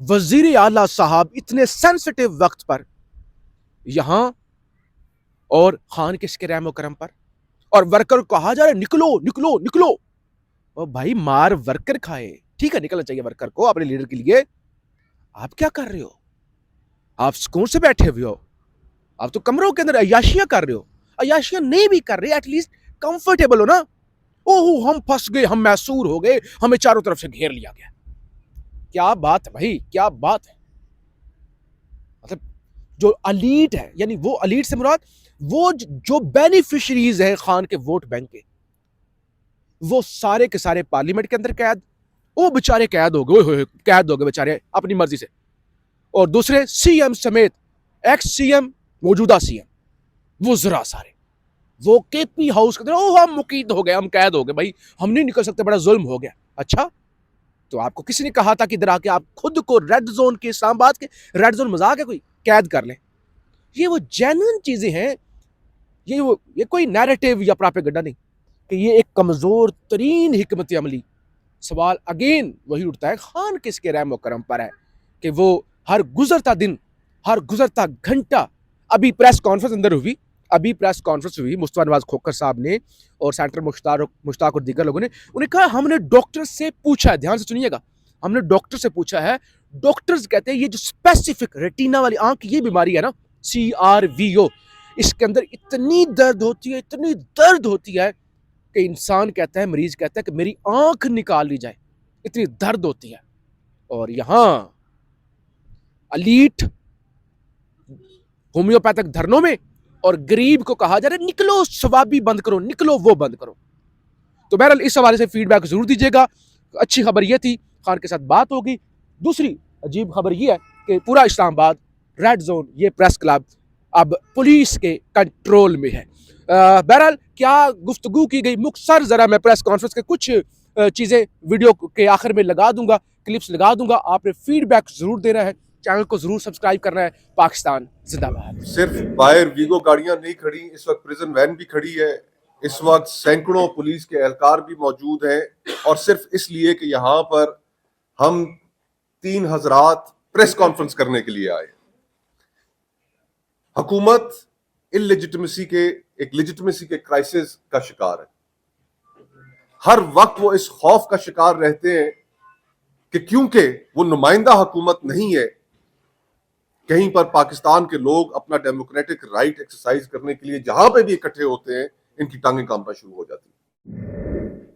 وزیر اعلیٰ صاحب اتنے سینسٹیو وقت پر یہاں اور خان کس کے رحم و کرم پر, اور ورکر کو کہا جا رہا ہے نکلو نکلو نکلو. اور بھائی مار ورکر کھائے, ٹھیک ہے نکلنا چاہیے ورکر کو اپنے لیڈر کے لیے. آپ کیا کر رہے ہو؟ آپ سکون سے بیٹھے ہوئے ہو, آپ تو کمروں کے اندر عیاشیاں کر رہے ہو. عیاشیاں نہیں بھی کر رہے, ایٹ لیسٹ کمفرٹیبل ہو نا. اوہ ہم پھنس گئے, ہم محصور ہو گئے, ہمیں چاروں طرف سے گھیر لیا گیا. کیا بات ہے بھائی, کیا بات ہے. مطلب جو الیٹ ہے, یعنی وہ الیٹ سے مراد وہ جو بینیفیشریز ہیں خان کے ووٹ بینک کے, وہ سارے کے سارے پارلیمنٹ کے اندر قید. وہ بےچارے قید ہو گئے, قید ہو گئے بےچارے اپنی مرضی سے. اور دوسرے سی ایم سمیت, ایکس سی ایم, موجودہ سی ایم, وزراء سارے وہ کے پی ہاؤس کے اندر, ہم مقید ہو گئے, ہم قید ہو گئے بھائی, ہم نہیں نکل سکتے, بڑا ظلم ہو گیا. اچھا تو آپ کو کسی نے کہا تھا کہ ادھر آ کے آپ خود کو ریڈ زون کے, اسلام آباد کے ریڈ زون مذاق ہے کوئی, قید کر لیں. یہ وہ جینوئن چیزیں ہیں, یہ کوئی نیریٹو یا پراپیگنڈا نہیں کہ یہ ایک کمزور ترین حکمت عملی. سوال اگین وہی اٹھتا ہے, خان کس کے رحم و کرم پر ہے کہ وہ ہر گزرتا دن, ہر گزرتا گھنٹہ. ابھی پریس کانفرنس اندر ہوئی, مصطفیٰ نواز کھوکھر صاحب نے اور سینٹر مشتاق اور دیگر لوگوں نے, انہیں کہا ہم نے ڈاکٹر سے پوچھا ہے, دھیان سے سنیے گا, ہم نے ڈاکٹر سے پوچھا ہے. ڈاکٹرز کہتے ہیں یہ جو اسپیسیفک ریٹینا والی آنکھ یہ بیماری ہے نا, CRVO, اس کے اندر اتنی درد ہوتی ہے کہ انسان کہتا ہے, مریض کہتا ہے کہ میری آنکھ نکال لی جائے, اتنی درد ہوتی ہے. اور یہاں الیٹ ہومیوپیتھک دھرنوں میں, اور غریب کو کہا جا رہا ہے نکلو ثوابی بند کرو, نکلو وہ بند کرو. تو بہرحال اس حوالے سے فیڈ بیک ضرور دیجیے گا. اچھی خبر یہ تھی, خان کے ساتھ بات ہوگی. دوسری عجیب خبر یہ ہے کہ پورا اسلام آباد ریڈ زون, یہ پریس کلب اب پولیس کے کنٹرول میں ہے. بہرحال کیا گفتگو کی گئی, مختصر ذرا میں پریس کانفرنس کے کچھ چیزیں ویڈیو کے آخر میں لگا دوں گا, کلپس لگا دوں گا. آپ نے فیڈ بیک ضرور دینا ہے, چینل کو ضرور سبسکرائب کرنا ہے. پاکستان زندہ باد. صرف باہر ویگو گاڑیاں نہیں کھڑی, اس وقت پریزن وین بھی کھڑی ہے, اس وقت سینکڑوں پولیس کے اہلکار بھی موجود ہیں, اور صرف اس لیے کہ یہاں پر ہم 3 حضرات پریس کانفرنس کرنے کے لیے آئے. حکومت ایک لیجٹمیسی کے کرائسس کا شکار ہے. ہر وقت وہ اس خوف کا شکار رہتے ہیں کہ کیونکہ وہ نمائندہ حکومت نہیں ہے, کہیں پر پاکستان کے لوگ اپنا ڈیموکریٹک رائٹ ایکسرسائز کرنے کے لیے جہاں پہ بھی اکٹھے ہوتے ہیں, ان کی ٹانگیں کامنا شروع ہو جاتی ہیں.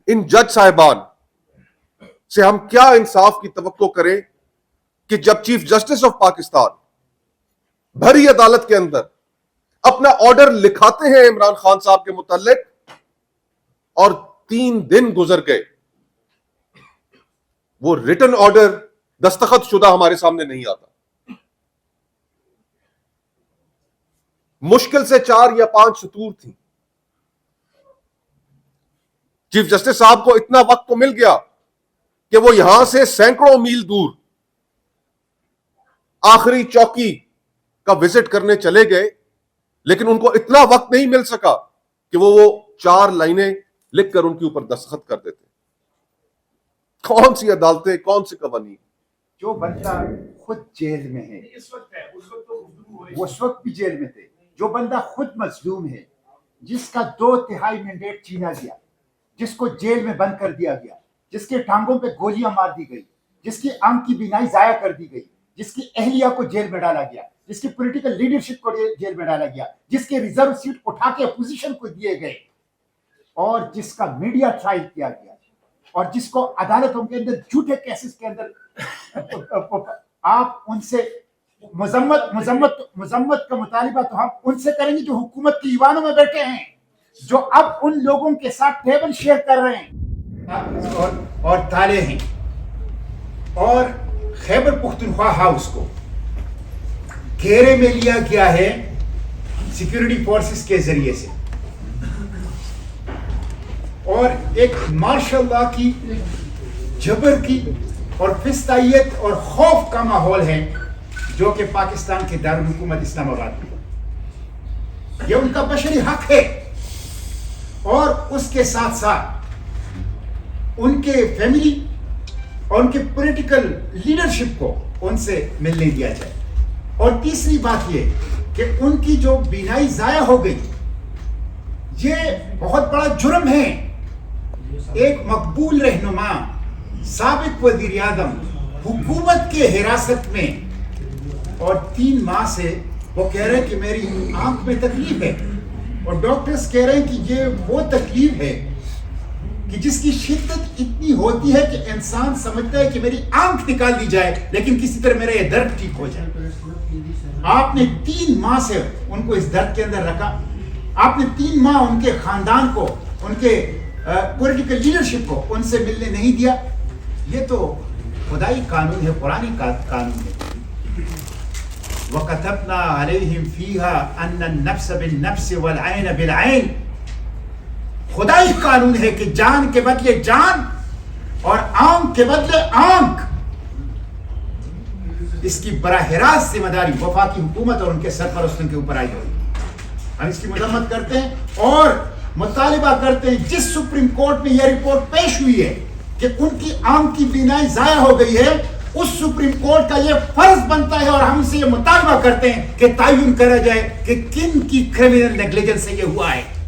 ان جج صاحبان سے ہم کیا انصاف کی توقع کریں کہ جب چیف جسٹس آف پاکستان بھری عدالت کے اندر اپنا آرڈر لکھاتے ہیں عمران خان صاحب کے متعلق, اور 3 دن گزر گئے, وہ ریٹن آرڈر دستخط شدہ ہمارے سامنے نہیں آتا. مشکل سے 4 یا 5 سطور تھی. چیف جسٹس صاحب کو اتنا وقت تو مل گیا کہ وہ یہاں سے سینکڑوں میل دور آخری چوکی کا وزٹ کرنے چلے گئے, لیکن ان کو اتنا وقت نہیں مل سکا کہ وہ 4 لائنیں لکھ کر ان کے اوپر دستخط کر دیتے. کون سی عدالتیں, کون سے قوانین. جو بندہ خود جیل میں ہے, وہ اس وقت بھی جیل میں تھے, جو بندہ خود مظلوم ہے, جس کا 2/3 مینڈیٹ چھینا گیا, جس کو جیل میں بند کر دیا گیا, جس کے ٹانگوں پہ گولیاں مار دی گئی, جس کی آنکھ کی بینائی ضائع کر دی گئی, جس کی اہلیہ کو جیل میں ڈالا گیا, جس کی پولیٹیکل لیڈرشپ کو جیل میں ڈالا گیا, جس کے ریزرو سیٹ اٹھا کے اپوزیشن کو دیے گئے, اور جس کا میڈیا ٹرائل کیا گیا, اور جس کو عدالتوں کے اندر جھوٹے کیسز کے اندر آپ ان سے مذمت کا مطالبہ تو ہم ان سے کریں گے جو حکومت کی ایوانوں میں بیٹھے ہیں, جو اب ان لوگوں کے ساتھ ٹیبل شیئر کر رہے ہیں اور تالے ہیں. اور خیبر پختونخوا ہاؤس کو گھیرے میں لیا گیا ہے سیکیورٹی فورسز کے ذریعے سے, اور ایک مارشل لا کی, جبر کی اور فستائیت اور خوف کا ماحول ہے جو کہ پاکستان کے دارالحکومت اسلام آباد میں, یہ ان کا بشری حق ہے. اور اس کے ساتھ ساتھ ان کے فیملی اور ان کے پولیٹیکل لیڈرشپ کو ان سے ملنے دیا جائے. اور تیسری بات یہ کہ ان کی جو بینائی ضائع ہو گئی یہ بہت بڑا جرم ہے. ایک مقبول رہنما سابق وزیر اعظم حکومت کے حراست میں اور 3 ماہ سے وہ کہہ رہے ہیں کہ میری آنکھ میں تکلیف ہے اور ڈاکٹرز کہہ رہے ہیں کہ یہ وہ تکلیف ہے کہ جس کی شدت اتنی ہوتی ہے کہ انسان سمجھتا ہے کہ میری آنکھ نکال دی جائے لیکن کسی طرح میرا یہ درد ٹھیک ہو جائے. آپ نے 3 ماہ سے ان کو اس درد کے اندر رکھا. آپ نے 3 ماہ ان کے خاندان کو, ان کے پولیٹیکل لیڈرشپ کو ان سے ملنے نہیں دیا. یہ تو خدائی قانون ہے, قرآنی قانون ہے. وَكَتَبْنَا عَلَيْهِمْ فِيهَا أَنَّ النَّفْسَ بِالنَّفْسِ وَالْعَيْنَ بِالْعَيْنِ. خدائی قانون ہے کہ جان کے بدلے جان اور آنکھ کے بدلے آنکھ. اس کی براہ راست ذمہ داری وفاقی حکومت اور ان کے سرپرستوں کے اوپر آئی ہوئی. ہم اس کی مذمت کرتے ہیں اور مطالبہ کرتے ہیں جس سپریم کورٹ میں یہ رپورٹ پیش ہوئی ہے کہ ان کی آنکھ کی بینائی ضائع ہو گئی ہے, اس سپریم کورٹ کا یہ فرض بنتا ہے اور ہم سے یہ مطالبہ کرتے ہیں کہ تعین کرا جائے کہ کن کی کرمنل نیگلیجنس سے یہ ہوا ہے.